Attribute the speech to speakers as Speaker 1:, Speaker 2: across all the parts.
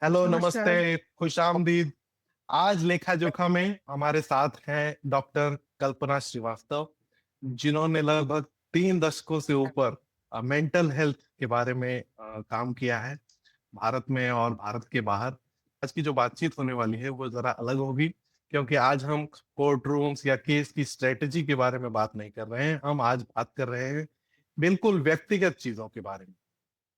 Speaker 1: Hello, नमस्ते,
Speaker 2: नमस्कार।
Speaker 1: खुशामदीद। आज लेखा जोखा में हमारे साथ हैं डॉक्टर कल्पना श्रीवास्तव, जिन्होंने लगभग 3 दशकों से ऊपर मेंटल हेल्थ के बारे में काम किया है, भारत में और भारत के बाहर। आज की जो बातचीत होने वाली है वो जरा अलग होगी, क्योंकि आज हम कोर्ट रूम्स या केस की स्ट्रेटेजी के बारे में बात नहीं कर रहे हैं। हम आज बात कर रहे हैं बिल्कुल व्यक्तिगत चीजों के बारे में,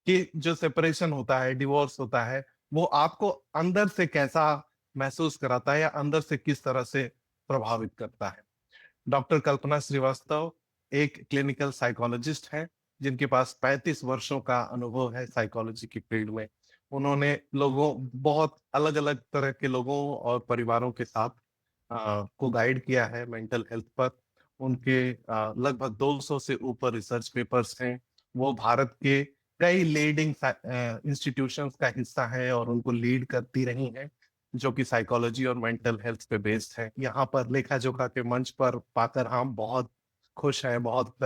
Speaker 1: कि जो सेपरेशन होता है, डिवोर्स होता है, वो आपको अंदर से कैसा महसूस कराता है या अंदर से किस तरह से प्रभावित करता है। डॉक्टर कल्पना श्रीवास्तव एक क्लिनिकल साइकोलॉजिस्ट हैं, जिनके पास 35 वर्षों का अनुभव है साइकोलॉजी की फील्ड में। उन्होंने लोगों बहुत अलग अलग तरह के लोगों और परिवारों के साथ को गाइड किया है मेंटल हेल्थ पर। उनके लगभग 200 से ऊपर रिसर्च पेपर्स हैं। वो भारत के कई लीडिंग इंस्टीट्यूशंस का हिस्सा है और उनको लीड करती रही हैं, जो कि साइकोलॉजी और मेंटल हेल्थ पे बेस्ड है। यहाँ पर लेखा जोखा के मंच पर पाकर हम बहुत खुश हैं, बहुत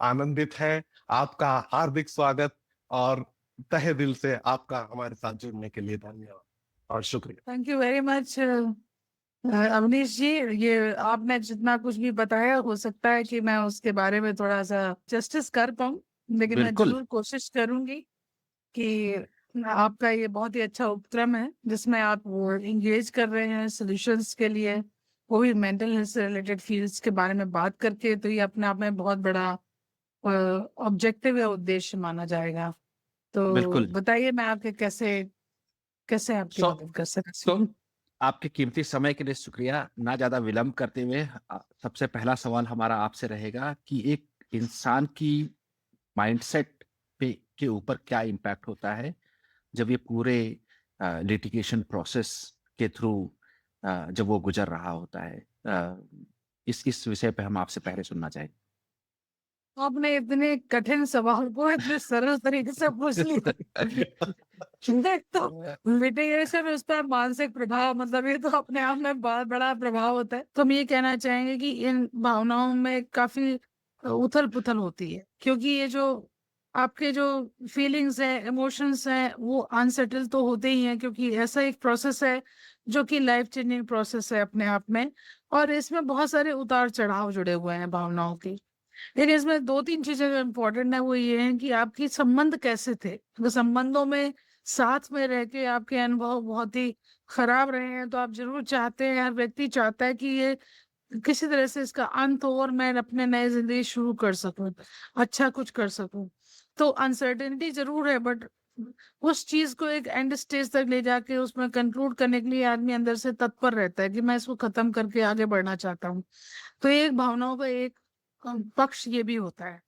Speaker 1: आनंदित हैं। आपका हार्दिक स्वागत और तहे दिल से आपका हमारे साथ जुड़ने के लिए धन्यवाद और शुक्रिया।
Speaker 2: Thank you very much Avnish ji. ये आपने जितना कुछ भी बताया, हो सकता है कि मैं उसके बारे में थोड़ा सा जस्टिस कर पाऊँ, लेकिन मैं
Speaker 3: बिल्कुल।
Speaker 2: जरूर कोशिश करूंगी कि आपका ये बहुत ही अच्छा उपक्रम है जिसमें आप वो इंगेज कर रहे हैं सॉल्यूशंस के लिए, वो भी मेंटल हेल्थ से रिलेटेड फील्ड्स के बारे में बात करके। तो ये अपने आप में बहुत बड़ा ऑब्जेक्टिव या उद्देश्य माना जाएगा। तो
Speaker 3: बिल्कुल।
Speaker 2: बताइए, मैं आपके कैसे कैसे आपकी
Speaker 3: सो
Speaker 2: मदद कर सकती
Speaker 3: तो
Speaker 2: हूँ।
Speaker 3: आपके कीमती समय के लिए शुक्रिया। ना ज्यादा विलंब करते हुए सबसे पहला सवाल हमारा आपसे रहेगा कि एक इंसान की माइंडसेट पे के ऊपर क्या इम्पैक्ट होता है जब ये पूरे लिटिगेशन प्रोसेस के थ्रू जब वो गुजर रहा होता है। इस विषय पे हम आपसे पहले सुनना चाहेंगे।
Speaker 2: आपने इतने कठिन सवाल को इतने सरल तरीके से पूछ लिया। देख, तो लिटिगेशन, उस पर मानसिक प्रभाव, मतलब ये तो अपने आप में बहुत बड़ा प्रभाव होता है। तो हम ये कहना चाहेंगे कि इन भावनाओं में काफी उथल पुथल होती है, क्योंकि ये जो आपके जो फीलिंग्स है, इमोशंस है, वो अनसेटल तो होते ही हैं, क्योंकि ऐसा एक प्रोसेस है जो कि लाइफ चेंजिंग प्रोसेस है अपने आप में। और इसमें बहुत सारे उतार चढ़ाव जुड़े हुए हैं भावनाओं के। लेकिन इसमें दो तीन चीजें जो इम्पोर्टेंट है वो ये है कि आपकी संबंध कैसे थे। अगर संबंधों में साथ में रह के आपके अनुभव बहुत ही खराब रहे हैं, तो आप जरूर चाहते हैं, हर व्यक्ति चाहता है कि ये किसी तरह से इसका अंत हो और मैं अपने नए जिंदगी शुरू कर सकूं, अच्छा कुछ कर सकूं। तो अनसर्टेनिटी जरूर है, बट उस चीज को एक एंड स्टेज तक ले जाके उसमें कंक्लूड करने के लिए आदमी अंदर से तत्पर रहता है कि मैं इसको खत्म करके आगे बढ़ना चाहता हूँ। तो ये भावनाओं का एक पक्ष ये भी होता है।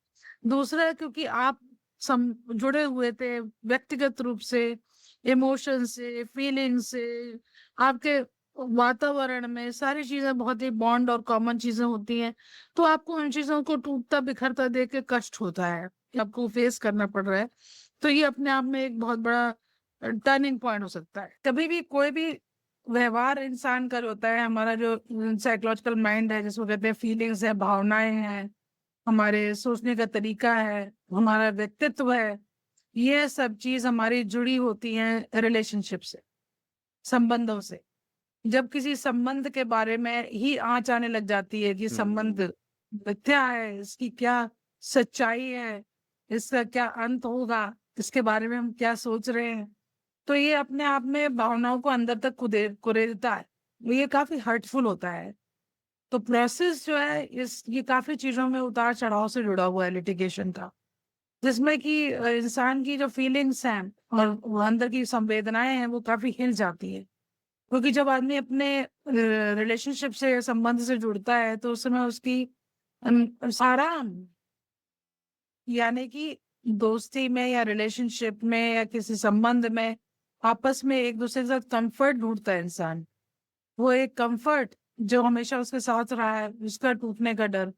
Speaker 2: दूसरा, क्योंकि आप जुड़े हुए थे व्यक्तिगत रूप से, इमोशन से, फीलिंग से, आपके वातावरण में सारी चीजें बहुत ही बॉन्ड और कॉमन चीजें होती हैं। तो आपको उन चीजों को टूटता बिखरता देख के कष्ट होता है कि आपको फेस करना पड़ रहा है। तो ये अपने आप में एक बहुत बड़ा टर्निंग पॉइंट हो सकता है। कभी भी कोई भी व्यवहार इंसान का होता है, हमारा जो साइकोलॉजिकल माइंड है, जिसको कहते हैं फीलिंग्स है, भावनाएं हैं, हमारे सोचने का तरीका है, हमारा व्यक्तित्व है, ये सब चीज हमारी जुड़ी होती हैं रिलेशनशिप से, संबंधों से। जब किसी संबंध के बारे में ही आँच आने लग जाती है कि संबंध मिथ्या है, इसकी क्या सच्चाई है, इसका क्या अंत होगा, इसके बारे में हम क्या सोच रहे हैं, तो ये अपने आप में भावनाओं को अंदर तक कुरेदता है। ये काफी हर्टफुल होता है। तो प्रोसेस जो है ये काफी चीजों में उतार चढ़ाव से जुड़ा हुआ है लिटिगेशन का, जिसमें कि इंसान की जो फीलिंग्स हैं और वो अंदर की संवेदनाएं हैं वो काफी हिल जाती है। क्योंकि जब आदमी अपने रिलेशनशिप से, संबंध से जुड़ता है, तो उस समय उसकी आराम, यानी कि दोस्ती में या रिलेशनशिप में या किसी संबंध में आपस में एक दूसरे के साथ कंफर्ट ढूंढता है इंसान। वो एक कंफर्ट जो हमेशा उसके साथ रहा है, उसका टूटने का डर।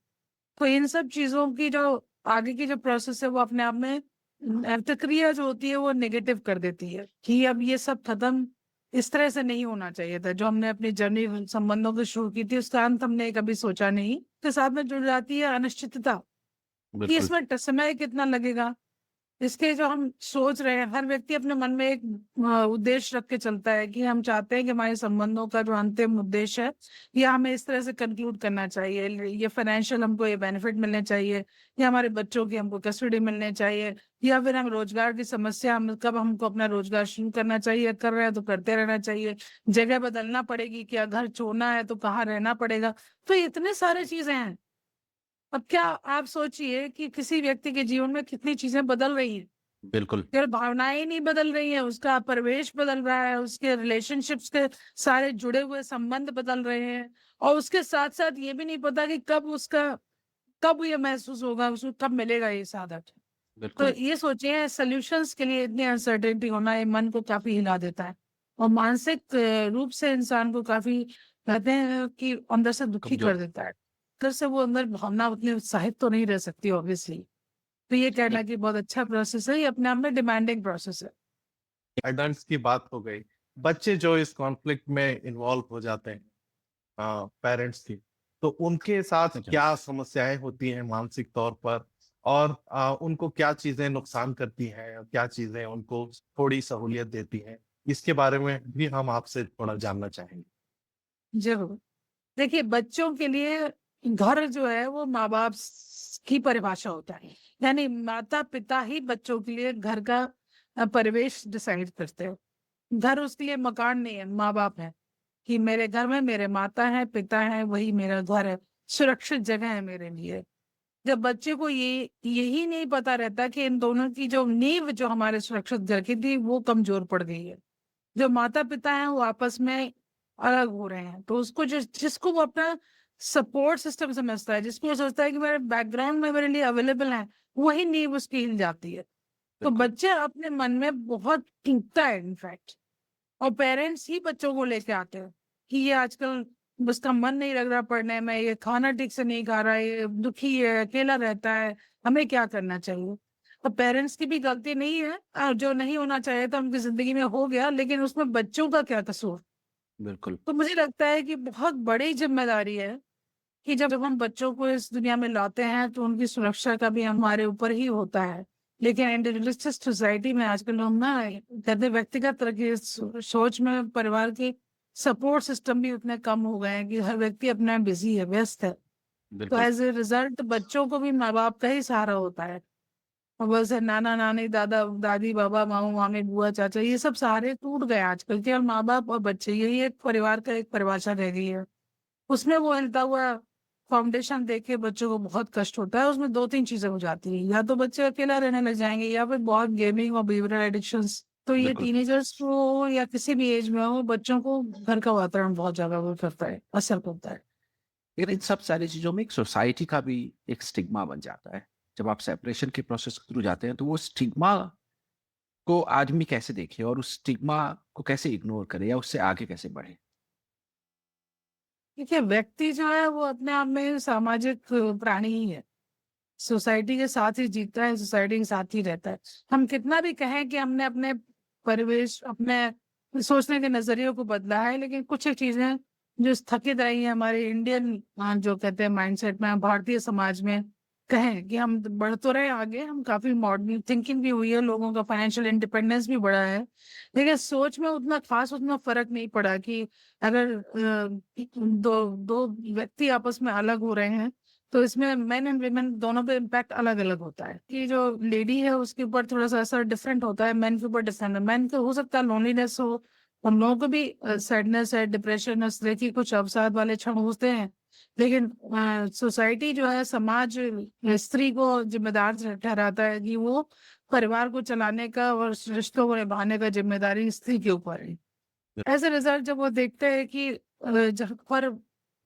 Speaker 2: तो इन सब चीजों की जो आगे की जो प्रोसेस है वो अपने आप में प्रतिक्रिया जो होती है वो नेगेटिव कर देती है कि अब ये सब खत्म, इस तरह से नहीं होना चाहिए था। जो हमने अपनी जर्नी संबंधों की शुरू की थी उसका अंत हमने कभी सोचा नहीं। के साथ में जुड़ जाती है अनिश्चितता कि
Speaker 3: बिल्कुल।
Speaker 2: इसमें समय कितना लगेगा, इसके जो हम सोच रहे हैं, हर व्यक्ति अपने मन में एक उद्देश्य रख के चलता है कि हम चाहते हैं कि हमारे संबंधों का जो अंतिम उद्देश्य है, ये हमें इस तरह से कंक्लूड करना चाहिए, ये फाइनेंशियल हमको ये बेनिफिट मिलने चाहिए, या हमारे बच्चों की हमको कस्टडी मिलने चाहिए, या फिर हम रोजगार की समस्या, हम कब हमको अपना रोजगार शुरू करना चाहिए, कर रहे हैं तो करते रहना चाहिए, जगह बदलना पड़ेगी, क्या घर छोड़ना है तो कहाँ रहना पड़ेगा। तो इतने सारे चीजें हैं। अब क्या आप सोचिए कि किसी व्यक्ति के जीवन में कितनी चीजें बदल रही हैं।
Speaker 3: बिल्कुल।
Speaker 2: केवल भावनाएं ही नहीं बदल रही हैं, उसका परिवेश बदल रहा है, उसके रिलेशनशिप्स के सारे जुड़े हुए संबंध बदल रहे हैं, और उसके साथ साथ ये भी नहीं पता कि कब ये महसूस होगा, उसको कब मिलेगा ये साधन। तो
Speaker 3: बिल्कुल।
Speaker 2: ये सोचिए, सॉल्यूशंस के लिए इतनी अनसर्टेनिटी होना, ये मन को काफी हिला देता है, और मानसिक रूप से इंसान को काफी, कहते हैं कि अंदर से दुखी
Speaker 3: कमजोर।
Speaker 2: कर देता है। अंदर से वो अंदर भावना उतनी उत्साहित तो नहीं रह सकती ऑब्वियसली। तो ये कहना कि बहुत अच्छा प्रोसेस है, ये अपने आप में डिमांडिंग प्रोसेस है।
Speaker 1: एडल्ट्स की बात हो गई, बच्चे जो इस कॉन्फ्लिक्ट में इन्वॉल्व हो जाते हैं पेरेंट्स की, तो उनके साथ
Speaker 3: अच्छा।
Speaker 1: क्या समस्याएं होती हैं मानसिक तौर पर, और उनको क्या चीजें नुकसान करती हैं, और क्या चीजें उनको थोड़ी सहूलियत देती हैं, इसके बारे में भी हम आपसे थोड़ा जानना चाहेंगे।
Speaker 2: जरूर। देखिए, बच्चों के लिए घर जो है वो माँ बाप की परिभाषा होता है, यानी माता पिता ही बच्चों के लिए घर का परिवेश डिसाइड करते हैं। घर उसके लिए मकान नहीं है, माँ बाप है, कि मेरे घर में मेरे माता है, पिता है, वही मेरा घर है, सुरक्षित जगह है मेरे लिए। जब बच्चे को यही नहीं पता रहता कि इन दोनों की जो नींव जो हमारे सुरक्षित घर की थी वो कमजोर पड़ गई है, जो माता पिता हैं वो आपस में अलग हो रहे हैं, तो उसको जिसको वो अपना सपोर्ट सिस्टम समझता है, जिसको वो सोचता है कि मेरे बैकग्राउंड में मेरे लिए अवेलेबल है, वही नींव उसकी हिल जाती है। तो
Speaker 3: बिल्कुल।
Speaker 2: बच्चे अपने मन में बहुत टूटता है इनफैक्ट, और पेरेंट्स ही बच्चों को लेके आते हैं कि ये आजकल उसका मन नहीं लग रहा पढ़ने में, ये खाना ठीक से नहीं खा रहा है, ये दुखी है, अकेला रहता है, हमें क्या करना चाहिए। तो पेरेंट्स की भी गलती नहीं है, और जो नहीं होना चाहिए था उनकी जिंदगी में हो गया, लेकिन उसमें बच्चों का क्या कसूर।
Speaker 3: बिल्कुल।
Speaker 2: तो मुझे लगता है कि बहुत बड़ी जिम्मेदारी है कि जब हम बच्चों को इस दुनिया में लाते हैं तो उनकी सुरक्षा का भी हमारे ऊपर ही होता है। लेकिन इंडिविजुअलिस्टिक सोसाइटी में आजकल लोग ना कहते व्यक्तिगत तरह की सोच में परिवार के सपोर्ट सिस्टम भी उतने कम हो गए हैं कि हर व्यक्ति अपना बिजी है, व्यस्त है। तो
Speaker 3: बिल्कुल।
Speaker 2: एज ए रिजल्ट बच्चों को भी माँ बाप का ही सहारा होता है, और बस नाना नानी दादा दादी बाबा मामू मामी बुआ चाचा ये सब सहारे टूट गए आजकल, केवल माँ बाप और बच्चे, यही एक परिवार का एक परिभाषा रह गई है। उसमें वो हिलता हुआ फाउंडेशन देख के बच्चों को बहुत कष्ट होता है। उसमें दो तीन चीजें हो जाती है, या तो बच्चे अकेला रहने लग जाएंगे, या फिर बहुत गेमिंग और बिहेवियरल एडिक्शंस। तो ये
Speaker 3: बिल्कुल।
Speaker 2: टीनेजर्स को या किसी भी एज में हो, बच्चों को घर का वातावरण बहुत ज्यादा वो करता है, असर करता है।
Speaker 3: लेकिन इन सब सारी चीजों में एक सोसाइटी का भी एक स्टिग्मा बन जाता है। जब आप सेपरेशन के प्रोसेस के थ्रू जाते हैं तो वो स्टिग्मा को आदमी कैसे देखे और उस स्टिग्मा को कैसे इग्नोर करे या उससे आगे कैसे बढ़े।
Speaker 2: देखिए, व्यक्ति जो है वो अपने आप में सामाजिक प्राणी ही है, सोसाइटी के साथ ही जीता है, सोसाइटी के साथ ही रहता है। हम कितना भी कहें कि हमने अपने परिवेश, अपने सोचने के नजरिए को बदला है, लेकिन कुछ एक चीजें जो स्थगित रही हैं हमारे इंडियन जो कहते हैं माइंडसेट में, भारतीय समाज में, कहें कि हम बढ़ तो रहे आगे, हम काफी मॉडर्न थिंकिंग भी हुई है, लोगों का फाइनेंशियल इंडिपेंडेंस भी बढ़ा है, लेकिन सोच में उतना फर्क नहीं पड़ा कि अगर दो दो व्यक्ति आपस में अलग हो रहे हैं तो इसमें मेन एंड वुमेन दोनों पे इम्पैक्ट अलग अलग होता है। कि जो लेडी है उसके ऊपर थोड़ा सा असर डिफरेंट होता है, मेन के ऊपर डिफरेंट है। मेन को हो सकता है लोनलीनेस हो, हम लोगों को भी सैडनेस है, डिप्रेशन है, इस तरह की कुछ अवसाद वाले क्षण होते हैं, लेकिन सोसाइटी जो है, समाज स्त्री को जिम्मेदार ठहराता है कि वो परिवार को चलाने का और रिश्तों को निभाने का जिम्मेदारी स्त्री के ऊपर है। एज ए रिजल्ट जब वो देखते हैं कि जहाँ पर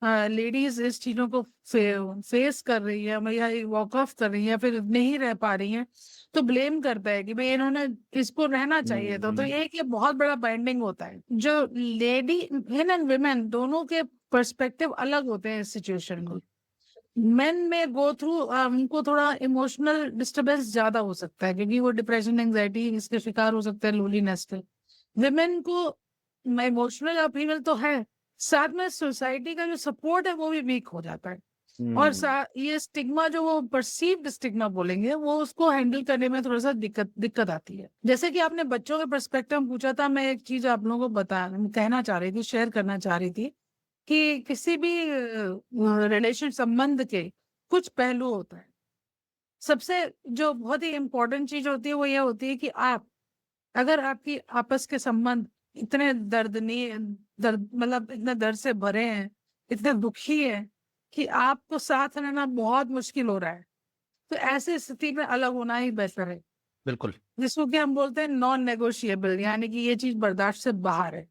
Speaker 2: लेडीज इस चीजों को फेस कर रही है या वॉक ऑफ कर रही है या फिर नहीं रह पा रही है, तो ब्लेम करता है कि भाई इन्होंने इसको रहना चाहिए तो ये कि बहुत बड़ा बाइंडिंग होता है। जो लेडी मेन एंड वुमेन दोनों के पर्सपेक्टिव अलग होते हैं इस सिचुएशन में। मेन में गो थ्रू उनको थोड़ा इमोशनल डिस्टर्बेंस ज्यादा हो सकता है, क्योंकि वो डिप्रेशन एंजाइटी इसके शिकार हो सकते हैं, लोनलीनेस के। विमेन को इमोशनल अपील तो है, साथ में सोसाइटी का जो सपोर्ट है वो भी वीक हो जाता है। और ये स्टिग्मा जो वो परसीव्ड स्टिग्मा बोलेंगे, वो उसको हैंडल करने में थोड़ा सा दिक्कत आती है। जैसे कि आपने बच्चों के पर्सपेक्टिव में पूछा था, मैं एक चीज आप लोगों को कहना चाह रही थी, शेयर करना चाह रही थी कि किसी भी रिलेशन संबंध के कुछ पहलू होता है। सबसे जो बहुत ही इम्पोर्टेंट चीज होती है वो ये होती है कि अगर आपकी आपस के संबंध इतने मतलब इतने दर्द से भरे हैं, इतने दुखी है कि आपको साथ रहना बहुत मुश्किल हो रहा है, तो ऐसी स्थिति में अलग होना ही बेहतर है।
Speaker 3: बिल्कुल।
Speaker 2: जिसको कि हम बोलते हैं नॉन नेगोशिएबल, यानी कि ये चीज बर्दाश्त से बाहर है।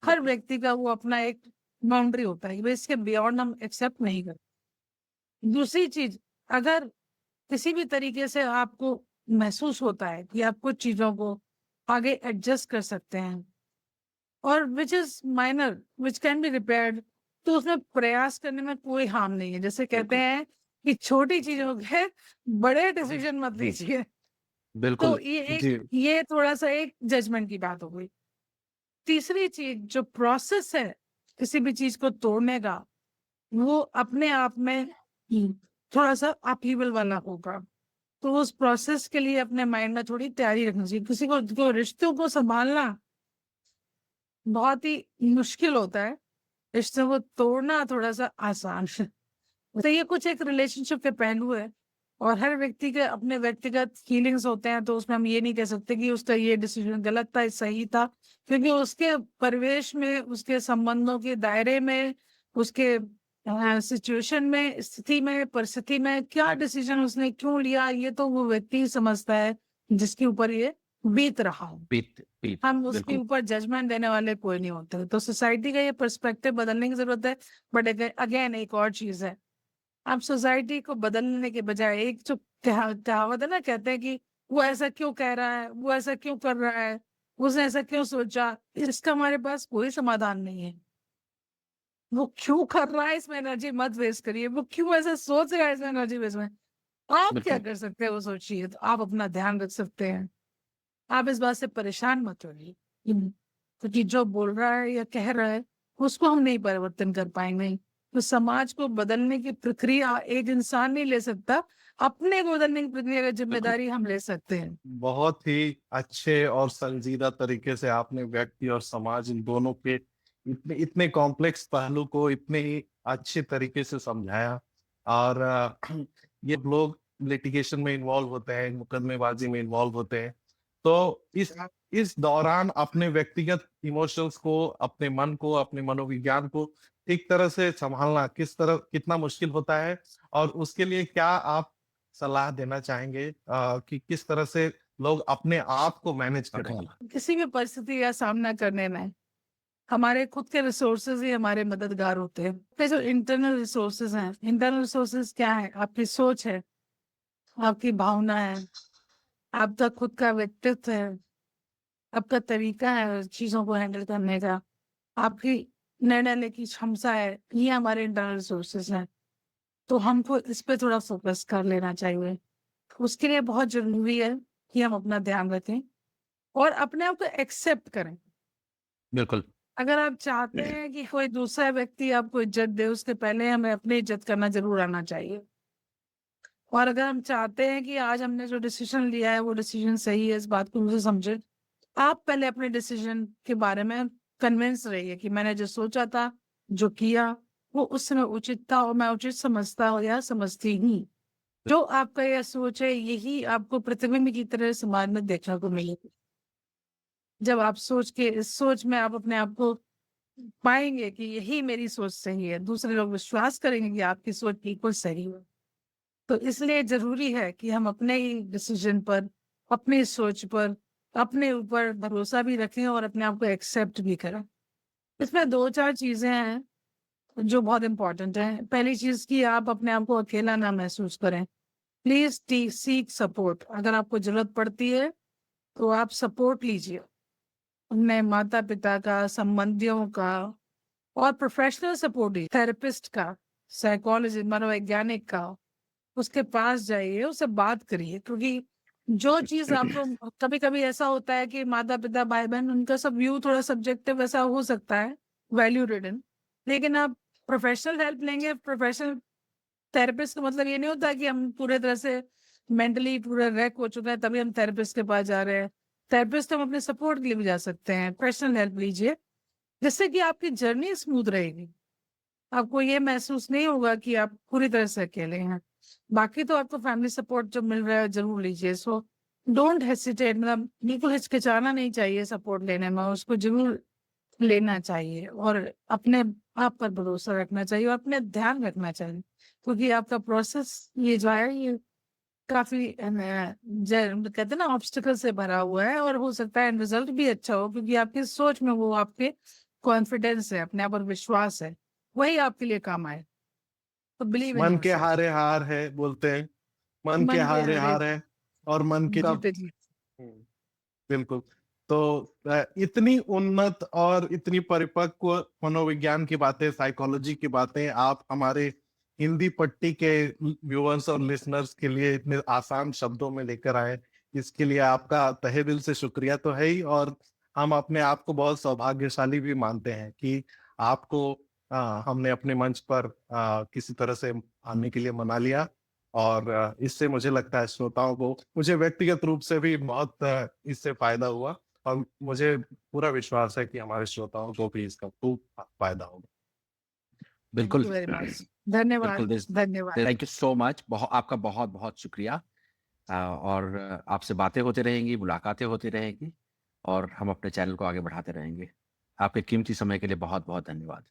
Speaker 2: हर व्यक्ति का वो अपना एक बाउंड्री होता है कि भाई इसके बियॉन्ड हम एक्सेप्ट नहीं करते। दूसरी चीज, अगर किसी भी तरीके से आपको महसूस होता है कि आप कुछ चीजों को आगे एडजस्ट कर सकते हैं और which is minor which can be repaired, तो उसमें प्रयास करने में कोई हार्म नहीं है। जैसे कहते हैं कि छोटी चीजों के बड़े डिसीजन मत लीजिए। तो
Speaker 3: बिल्कुल।
Speaker 2: ये थोड़ा सा एक जजमेंट की बात हो गई। तीसरी चीज, जो प्रोसेस है किसी भी चीज को तोड़ने का, वो अपने आप में थोड़ा सा अपहीवल वाला होगा। तो उस प्रोसेस के लिए अपने माइंड में थोड़ी तैयारी रखनी चाहिए। किसी को रिश्तों को संभालना बहुत ही मुश्किल होता है, रिश्तों को तोड़ना थोड़ा सा आसान है। तो ये कुछ एक रिलेशनशिप के पहलू है और हर व्यक्ति के अपने व्यक्तिगत फीलिंग्स होते हैं, तो उसमें हम ये नहीं कह सकते कि उसका ये डिसीजन गलत था, सही था, क्योंकि उसके परिवेश में, उसके संबंधों के दायरे में, उसके सिचुएशन में, स्थिति में, परिस्थिति में क्या डिसीजन उसने क्यों लिया, ये तो वो व्यक्ति ही समझता है जिसके ऊपर ये बीत रहा हो। हम उसके
Speaker 3: बिल्कुल।
Speaker 2: ऊपर जजमेंट देने वाले कोई नहीं होते। तो सोसाइटी का ये पर्सपेक्टिव बदलने की जरूरत है। बट अगेन एक और चीज है, आप सोसाइटी को बदलने के बजाय, एक जो कहावत है ना, कहते हैं कि वो ऐसा क्यों कह रहा है, वो ऐसा क्यों कर रहा है, उसने ऐसा क्यों सोचा, इसका हमारे पास कोई समाधान नहीं है। वो क्यों कर रहा है इसमें एनर्जी मत वेस्ट करिए, वो क्यों ऐसा सोच रहा है इसमें एनर्जी वेस्ट में। आप क्या
Speaker 3: बिल्कुल।
Speaker 2: कर सकते हैं वो सोचिए। तो आप अपना ध्यान रख सकते हैं, आप इस बात से परेशान मत होइए क्योंकि जो बोल रहा है या कह रहा है उसको हम नहीं परिवर्तन कर पाएंगे। तो समाज को बदलने की प्रक्रिया एक इंसान नहीं ले सकता, अपने को बदलने की प्रक्रिया की जिम्मेदारी हम ले सकते हैं।
Speaker 1: बहुत ही अच्छे और संजीदा तरीके से आपने व्यक्ति और समाज इन दोनों के इतने इतने कॉम्प्लेक्स पहलू को इतने ही अच्छे तरीके से समझाया। और ये लोग लिटिगेशन में इन्वॉल्व होते हैं, मुकदमेबाजी में इन्वॉल्व होते हैं, तो इस दौरान अपने व्यक्तिगत इमोशंस को, अपने मन को, अपने मनोविज्ञान को ठीक तरह से संभालना कितना मुश्किल होता है, और उसके लिए क्या आप सलाह देना चाहेंगे कि किस तरह से लोग अपने आप को मैनेज करें?
Speaker 2: किसी भी परिस्थिति का सामना करने में हमारे खुद के रिसोर्सेज ही हमारे मददगार होते हैं। अपने जो इंटरनल रिसोर्सेज हैं, इंटरनल रिसोर्सेज क्या है? आपकी सोच है, आपकी भावना है, आपका खुद का व्यक्तित्व है, आपका तरीका है चीजों को हैंडल करने का, आपकी निर्णय लेने की क्षमता है, ये हमारे इंटरनल रिसोर्सेज हैं। तो हमको इस पे थोड़ा फोकस कर लेना चाहिए। उसके लिए बहुत जरूरी है कि हम अपना ध्यान रखें और अपने आप को एक्सेप्ट करें।
Speaker 3: बिल्कुल।
Speaker 2: अगर आप चाहते हैं कि कोई दूसरा व्यक्ति आपको इज्जत दे, उसके पहले हमें अपनी इज्जत करना जरूर आना चाहिए। और अगर हम चाहते हैं कि आज हमने जो डिसीजन लिया है वो डिसीजन सही है, इस बात को मुझे समझे, आप पहले अपने डिसीजन के बारे में कन्विंस रहिए कि मैंने जो सोचा था, जो किया, वो उस समय उचित था और मैं उचित समझता हूँ या समझती हूँ। जो आपका यह सोच है, यही आपको प्रतिबिंब की तरह समाज में देखने को मिलेगी। जब आप सोच के इस सोच में आप अपने आप को पाएंगे कि यही मेरी सोच सही है, दूसरे लोग विश्वास करेंगे कि आपकी सोच बिल्कुल सही है। तो इसलिए जरूरी है कि हम अपने ही डिसीजन पर, अपनी सोच पर, अपने ऊपर भरोसा भी रखें और अपने आप को एक्सेप्ट भी करें। इसमें 2-4 चीजें हैं जो बहुत इंपॉर्टेंट है। पहली चीज कि आप अपने आप को अकेला ना महसूस करें। Please seek support. अगर आपको जरूरत पड़ती है तो आप सपोर्ट लीजिए, अपने माता पिता का, संबंधियों का, और प्रोफेशनल सपोर्ट, थेरेपिस्ट का, साइकोलॉजिस्ट, मनोवैज्ञानिक का, उसके पास जाइए, उससे बात करिए। क्योंकि जो चीज आपको, कभी कभी ऐसा होता है कि माता पिता, भाई बहन, उनका सब व्यू थोड़ा सब्जेक्टिव ऐसा हो सकता है, वैल्यू रिडन, लेकिन आप प्रोफेशनल हेल्प लेंगे, प्रोफेशनल थेरेपिस्ट का मतलब ये नहीं होता कि हम पूरे तरह से मेंटली पूरा रैक हो चुका है तभी हम थेरेपिस्ट के पास जा रहे हैं। थेरेपिस्ट हम अपने सपोर्ट के लिए भी जा सकते हैं, पर्सनल हेल्प लीजिए, जिससे कि आपकी जर्नी स्मूथ रहेगी। आपको ये महसूस नहीं होगा कि आप पूरी तरह से अकेले हैं। बाकी तो आपको फैमिली सपोर्ट जो मिल रहा है ज़रूर लीजिए। सो डोंट हेसिटेट, मतलब बिल्कुल हिचकिचाना नहीं चाहिए सपोर्ट लेने में, उसको ज़रूर लेना चाहिए और अपने आप पर भरोसा रखना चाहिए और अपने ध्यान रखना चाहिए। क्योंकि आपका प्रोसेस ये जो है ये काफ़ी कहते हैं ना ऑब्स्टिकल से भरा हुआ है और हो सकता है एंड रिजल्ट भी अच्छा हो, क्योंकि आपकी सोच में वो आपके कॉन्फिडेंस है, अपने आप पर विश्वास है, वही आपके लिए काम आए। तो बिलीव इन
Speaker 1: मन के
Speaker 2: योरसेल्फ।
Speaker 1: हारे हार है बोलते हैं, मन के
Speaker 2: मन के
Speaker 1: हारे
Speaker 2: हारे
Speaker 1: हार है और मन की
Speaker 2: जीते जी।
Speaker 1: हम्म, बिल्कुल। तो इतनी उन्नत और इतनी परिपक्व मनोविज्ञान की बातें, साइकोलॉजी की बातें आप हमारे हिंदी पट्टी के व्यूअर्स और लिसनर्स के लिए इतने आसान शब्दों में लेकर आए, इसके लिए आपका तहे दिल से शुक्रिया तो है ही। और हम अपने आप को बहुत सौभाग्यशाली भी मानते हैं कि आपको हमने अपने मंच पर किसी तरह से आने के लिए मना लिया। और इससे मुझे लगता है श्रोताओं को, मुझे व्यक्तिगत रूप से भी बहुत इससे फायदा हुआ और मुझे पूरा विश्वास है कि हमारे श्रोताओं को भी इसका खूब फायदा होगा।
Speaker 2: थैंक
Speaker 3: बिल्कुल
Speaker 2: यू वेरी मच। धन्यवाद,
Speaker 3: बिल्कुल
Speaker 2: धन्यवाद।
Speaker 3: Thank you so much. बहुत आपका बहुत बहुत शुक्रिया। और आपसे बातें होती रहेंगी, मुलाकातें होती रहेंगी और हम अपने चैनल को आगे बढ़ाते रहेंगे। आपके कीमती समय के लिए बहुत बहुत धन्यवाद।